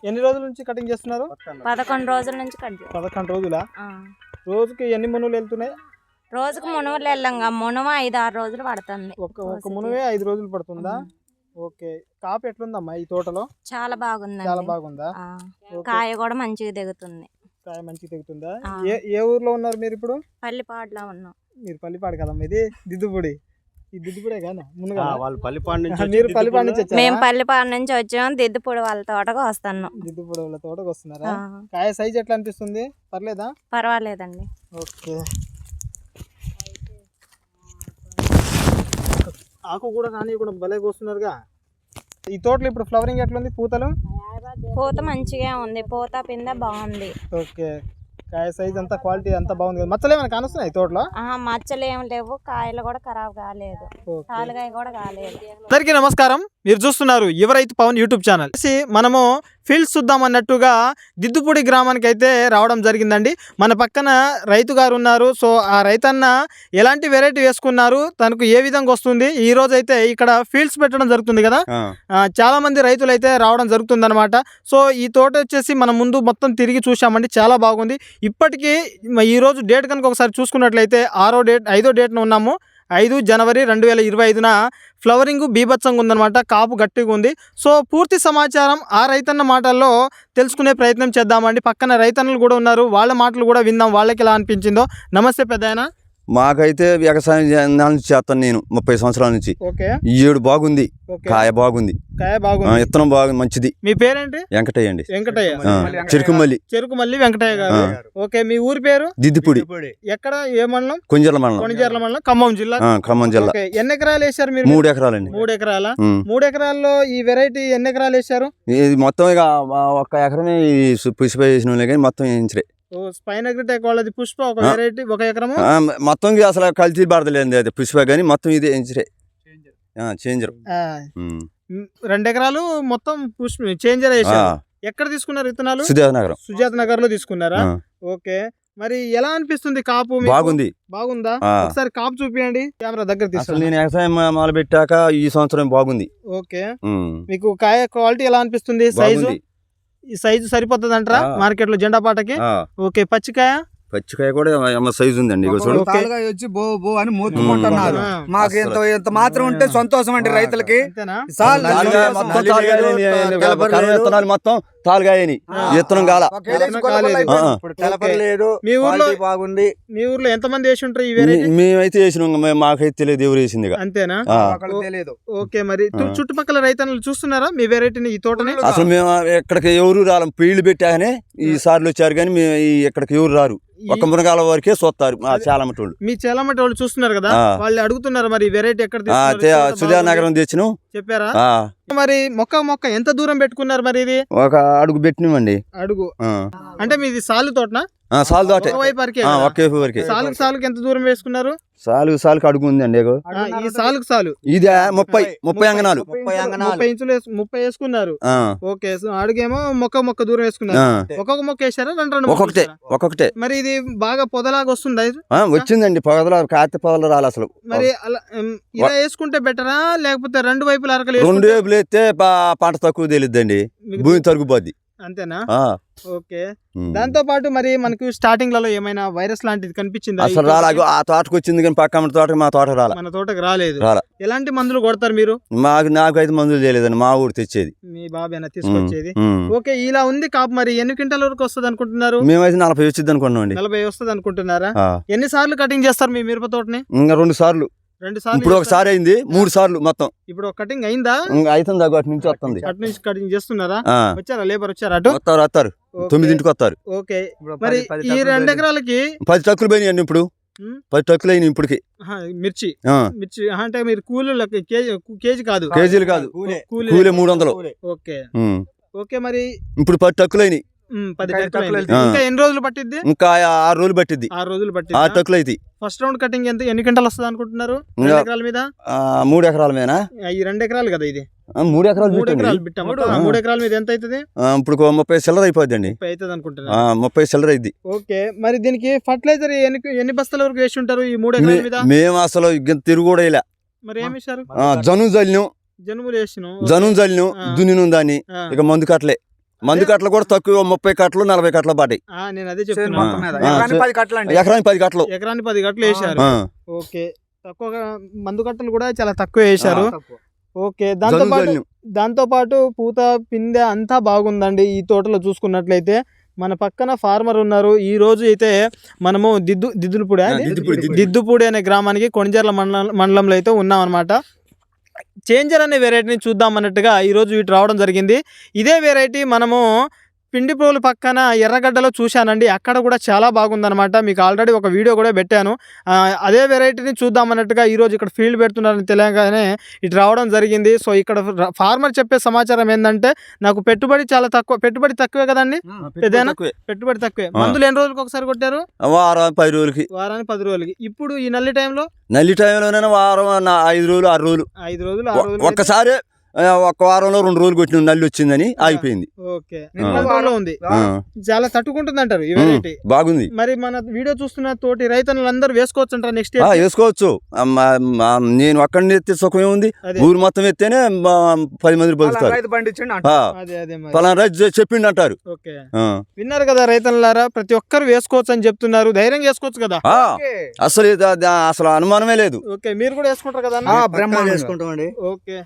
ఎన్ని రోజుల నుంచి కటింగ్ చేస్తున్నారు? 11 రోజుల నుంచి కట్ 11 రోజులా? రోజుకి ఎన్ని మునులు వెళ్తున్నాయి? రోజుకు మునువలు వెళ్ళంగా మునువ 5-6 రోజులు పడుతుంది. ఒక మునువే 5 రోజులు పడుతుందా? ఓకే. కాపు ఎట్లుందమ్మా ఈ తోటలో? చాలా బాగుంది. చాలా బాగుందా? కాయ కూడా మంచిగా దిగుతుంది. కాయ మంచిగా దిగుతుందా? ఏ ఊర్లో ఉన్నారు మీరు ఇప్పుడు? పల్లిపాడులో ఉన్నాం. మీరు పల్లిపాడు కదమ్మా, ఇది దిద్దుపూడి. ఈ దిద్దుపూడే కదా వాళ్ళు పల్లిపాడు నుంచి మీరు పల్లిపాడు నుంచి వచ్చారా? మేము పల్లిపాడు నుంచి వచ్చాం. దిద్దుపూడి వాళ్ళ తోటకు వస్తున్నాం. దిద్దుపూడి వాళ్ళ తోటకు వస్తున్నారా? కాయ సైజ్ ఎట్లా అనిపిస్తుంది? పర్లేదా? పర్వాలేదండి. ఓకే. ఆకు కూడా కానీ కూడా భలే కోస్తున్నారుగా. ఈ తోటలో ఇప్పుడు ఫ్లవరింగ్ ఎట్లుంది? పూతలు పూత మంచిగా ఉంది. పూత పింద బాగుంది. ఓకే. కాయ సైజ్ అంతా క్వాలిటీ అంతా బాగుంది కదా. మచ్చలు ఏమైనా కానొస్తున్నాయి తోటలో? మచ్చలు ఏం లేవు. కాయలు కూడా ఖరాబ్ కాలేదు. తాలుగాయ కూడా కాలేదు. అందరికీ నమస్కారం. మీరు చూస్తున్నారు యువ రైతు పవన్ యూట్యూబ్ ఛానల్. మనము ఫీల్డ్స్ చూద్దాం అన్నట్టుగా దిద్దుపూడి గ్రామానికి అయితే రావడం జరిగిందండి. మన పక్కన రైతు గారు ఉన్నారు. సో ఆ రైతన్న ఎలాంటి వెరైటీ వేసుకున్నారు, తనకు ఏ విధంగా వస్తుంది, ఈ రోజు అయితే ఇక్కడ ఫీల్డ్స్ పెట్టడం జరుగుతుంది కదా. చాలా మంది రైతులు అయితే రావడం జరుగుతుంది అనమాట. సో ఈ తోట వచ్చేసి మనం ముందు మొత్తం తిరిగి చూసామండి. చాలా బాగుంది. ఇప్పటికీ ఈ రోజు డేట్ కనుక ఒకసారి చూసుకున్నట్లయితే 5వ డేట్న ఉన్నాము. 5 జనవరి 2025న ఫ్లవరింగ్ బీభత్సంగా ఉందన్నమాట. కాపు గట్టిగా ఉంది. సో పూర్తి సమాచారం ఆ రైతన్న మాటల్లో తెలుసుకునే ప్రయత్నం చేద్దామండి. పక్కన రైతన్నలు కూడా ఉన్నారు. వాళ్ళ మాటలు కూడా విందాం, వాళ్ళకి ఎలా అనిపించిందో. నమస్తే పెద్దాయన. మాకైతే వ్యవసాయం చేస్తాను నేను 30 సంవత్సరాల నుంచి. ఏడు బాగుంది. కాయ బాగుంది. విత్తనం బాగుంది, మంచిది. మీ పేరేంటి? వెంకటయ్య అండి. వెంకటయ్య. చెరుకుమల్లి వెంకటయ్య గారు. ఓకే. మీ ఊరి పేరు? దిద్దుపూడి. ఎక్కడ? ఏ మండలం? కొంజర్ల మండలం, ఖమ్మం జిల్లా. ఎన్ని ఎకరాలు వేశారు మీరు? 3 ఎకరాలండి. 3 ఎకరాల? 3 ఎకరాల్లో ఈ వెరైటీ ఎన్ని ఎకరాలు వేశారు? మొత్తం ఇక 1 ఎకరమే పుష్ప వేసిన వాళ్ళే కానీ మొత్తం వేయించలే. స్పైన్ అగ్రిటెక్ వాళ్ళది పుష్ప ఒక వెరైటీ 1 ఎకరము మొత్తం అసలు కల్తీ పడతలేదు. అది పుష్ప కానీ మొత్తం ఇది వేయించలే. చేంజర్ 2 ఎకరాలు మొత్తం పుష్ప చేంజర్ వేశారు. ఎక్కడ తీసుకున్నారు విత్తనాలు? సుజాత నగర్ లో తీసుకున్నారా? ఓకే. మరి ఎలా అనిపిస్తుంది కాపు? బాగుందా? ఒకసారి కాపు చూపియండి. కెమెరా దగ్గర తీసుకుని. నేను వ్యవసాయం మొదలు పెట్టాక ఈ సంవత్సరం బాగుంది. ఓకే. మీకు కాయ క్వాలిటీ ఎలా అనిపిస్తుంది? ఈ సైజు సరిపోతుంది అంటారా మార్కెట్ లో జెండా పాటకి? ఓకే. పచ్చికాయ కూడా సైజు ఉందండి. వచ్చి బో బో అని మూతుకుంటున్నారు. మాకు ఎంత మాత్రం ఉంటే సంతోషం అండి రైతులకి. మొత్తం తాలుగాయని విత్తనం కాల. మీ ఊర్లో బాగుంది. మీ ఊర్లో ఎంత మంది వేసి ఉంటారు ఈ వెరైటీ? మేమైతే వేసినాం. మాకైతే తెలియదు ఎవరు వేసింది. అంతేనా? ఓకే. మరి చుట్టుపక్కల రైతన్నలు చూస్తున్నారా మీ వెరైటీని, ఈ తోటని? అసలు మేము ఎక్కడికి ఎవరు రాలం. ఫీల్డ్ పెట్టాకనే ఈ సార్లు వచ్చారు కానీ ఎక్కడికి ఎవరు రారు. ఒక మునగాల వరకే చూస్తారు చాలా మటోళ్ళు. మీ చాలా మటోళ్ళు చూస్తున్నారు కదా, వాళ్ళు అడుగుతున్నారు మరి వెరైటీ ఎక్కడ? సుజా నగరం తెచ్చినాం. చెప్పారా? మరి మొక్క ఎంత దూరం పెట్టుకున్నారు? మరి ఇది 1 అడుగు పెట్టినామండి. అడుగు అంటే మీది సాలు తోటనా? సాలు తోట. ఒకే సాలుకి ఎంత దూరం వేసుకున్నారు? సాలుకి అడుగు ఉందండి. ఈ సాలు ఇది 30 అంగనాలు. 30 ఇంచులు 30 వేసుకున్నారు. ఓకే. అడుగేమో మొక్క దూరం వేసుకున్నారు. ఒక్కొక్క మొక్క వేసారా? 2 ఒక్కొక్కటే. మరి ఇది బాగా పొదలాగా వస్తుందా? వచ్చిందండి. పొదల కాతి పొదలు రాలి అసలు. మరి అలా ఇలా వేసుకుంటే బెటరా లేకపోతే 2 వైపులు అరకలు? 2 వైపులు వేస్తే పంట తక్కువ తెలియద్దండి, భూమి తరుగుపోద్ది. అంతేనా? ఓకే. దాంతో పాటు మరి మనకు స్టార్టింగ్ లలో ఏమైనా వైరస్ లాంటిది కనిపించింది? అసలు రాలేదు. ఆ తోటకు వచ్చింది కానీ పక్క తోటకి మా తోట రాలే. మన తోటకు రాలేదు. ఎలాంటి మందులు కొడతారు మీరు? నాకైతే మందులు తెలియదండి. మా ఊరు తెచ్చేది. మీ బాబేనా తీసుకొచ్చేది? ఓకే. ఇలా ఉంది కాపు. మరి ఎన్ని క్వింటాల వరకు వస్తుంది అనుకుంటున్నారు? మేమైతే 40 వచ్చింది అనుకున్నాం. 40 వస్తుంది అనుకుంటున్నారా? ఎన్ని సార్లు కటింగ్ చేస్తారు మీ మిరప తోటని? ఇంకా 2 సార్లు. ఇప్పుడు ఒకసారి అయింది. 3 సార్లు మొత్తం. ఇప్పుడు కటింగ్ అయిందా? అవుతుంది. అటు నుంచి వస్తుంది. అటు నుంచి కటింగ్ చేస్తున్నారా? వచ్చారా లేబర్? వచ్చారా? అటు వస్తారు. 9ంటికి వస్తారు. ఓకే. మరి ఈ 2 ఎకరాలకి 10 ట్రక్కులు పోయినాయండి. ఇప్పుడు 10 ట్రక్కులు అయినాయి ఇప్పటికి. మిర్చి అంటే మీరు కూలీలకి కేజీ కాదు, కేజీలు కాదు, కూలీ 300. ఓకే. ఓకే. మరి ఇప్పుడు 10 ట్రక్కులు అయినాయి. 10 ట్రక్కులు. ఇంకా ఎన్ని రోజులు పట్టిద్ది? ఇంకా 6 రోజులు పట్టిద్ది. 6 రోజులు పట్టిద్ది. 6 ట్రక్కులు అయితే. ఫస్ట్ రౌండ్ కటింగ్ ఎన్ని క్వింటాలు వస్తుంది అనుకుంటున్నారు? 2 ఎకరాల మీద? 3 ఎకరాల మీద. ఈ 2 ఎకరాలు కదా ఇది? 3 ఎకరాలు. 3 ఎకరాల మీద ఎంత అవుతుంది? ఇప్పుడు 30 చిల్లర అయిపోద్ది. 30 అవుతుంది అనుకుంటున్నా. 30 చిల్లర అయింది. ఓకే. మరి దీనికి ఫర్టిలైజర్ ఎన్ని బస్తాల వరకు వేసి ఉంటారు ఈ 3 ఎకరాల మీద? మేము అసలు తిరుగు కూడా ఇలా. మరి ఏమి వేసారు? జనుము జల్లినాం. జనుములు వేసినాం. దున్నిను దాన్ని. ఇక మందు కట్టలే. మందు కట్టలు కూడా తక్కువ 30 కట్టలు 40 కట్టలు పడ్డాయి. నేను అదే చేను చెప్తున్నా. మొత్తం మీద. ఆ, ఎకరానికి 10 కట్టలు అండి. ఎకరానికి 10 కట్టలు. ఎకరానికి 10 గంటలు వేశారు. ఆ, ఓకే, తక్కువగా మందు కట్టలు కూడా చాలా తక్కువ వేశారు. తక్కువ. ఓకే, జల్లు. దాంతో పాటు పూత పిందె అంతా బాగుందండి. ఈ తోటలో చూసుకున్నట్లయితే మన పక్కన ఫార్మర్ ఉన్నారు. ఈ రోజు అయితే మనము దిద్దుపూడి అనే గ్రామానికి కొణిజర్ల మండలంలో అయితే ఉన్నాం అనమాట. చేంజర్ అనే వెరైటీని చూద్దాం అన్నట్టుగా ఈరోజు ఇటు రావడం జరిగింది. ఇదే వెరైటీ మనము పిండిప్రోలు పక్కన ఎర్రగడ్డలో చూశానండి. అక్కడ కూడా చాలా బాగుందన్నమాట. మీకు ఆల్రెడీ ఒక వీడియో కూడా పెట్టాను. అదే వెరైటీని చూద్దాం అన్నట్టుగా ఈరోజు ఇక్కడ ఫీల్డ్ పెడుతున్నారని తెలియగానే ఇటు రావడం జరిగింది. సో ఇక్కడ ఫార్మర్ చెప్పే సమాచారం ఏంటంటే నాకు పెట్టుబడి చాలా తక్కువ. పెట్టుబడి తక్కువే కదండి? ఏదైనా పెట్టుబడి తక్కువే. మందులు ఎన్ని రోజులకు ఒకసారి కొట్టారు? వారానికి 10 రోజులకి. వారానికి 10 రోజులకి. ఇప్పుడు ఈ నల్లి టైంలో నల్లి టైంలోనే వారం 5 రోజులు 6 రోజులు. 5 రోజులు 6 రోజులు ఒక్కసారి ఒక్క వారంలో 2 రోజులు కొట్టిన నల్లి వచ్చిందని ఆగిపోయింది. ఓకే, నిన్న ఉంది. చాలా తట్టుకుంటుంది అంటారు ఈ వెరైటీ. బాగుంది. మరి మన వీడియో చూస్తున్న తోటి రైతులందరూ వేసుకోవచ్చు అంటారా నెక్స్ట్ వేసుకోవచ్చు. నేను ఒక్కడిని ఎత్తే సుఖమే ఉంది. ఊరు మొత్తం ఎత్తేనే 10 మంది బతుకుతారు. రైతు పండించండి పలానా రైతు చెప్పిండు అంటారు. ఓకే, విన్నారు కదా రైతులారా, ప్రతి ఒక్కరు వేసుకోవచ్చు అని చెప్తున్నారు. ధైర్యంగా వేసుకోవచ్చు కదా? అసలు అనుమానమే లేదు. ఓకే, మీరు కూడా వేసుకుంటారు కదా? బ్రహ్మాండంగా వేసుకుంటామండి. ఓకే,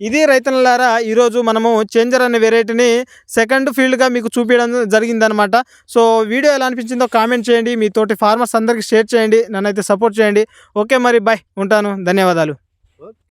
ఇది రైతులారా ఈరోజు మనము చేంజర్ అనే వెరైటీని సెకండ్ ఫీల్డ్గా మీకు చూపించడం జరిగిందనమాట. సో వీడియో ఎలా అనిపించిందో కామెంట్ చేయండి. మీ తోటి ఫార్మర్స్ అందరికీ షేర్ చేయండి. నన్నైతే సపోర్ట్ చేయండి. ఓకే, మరి బాయ్, ఉంటాను. ధన్యవాదాలు.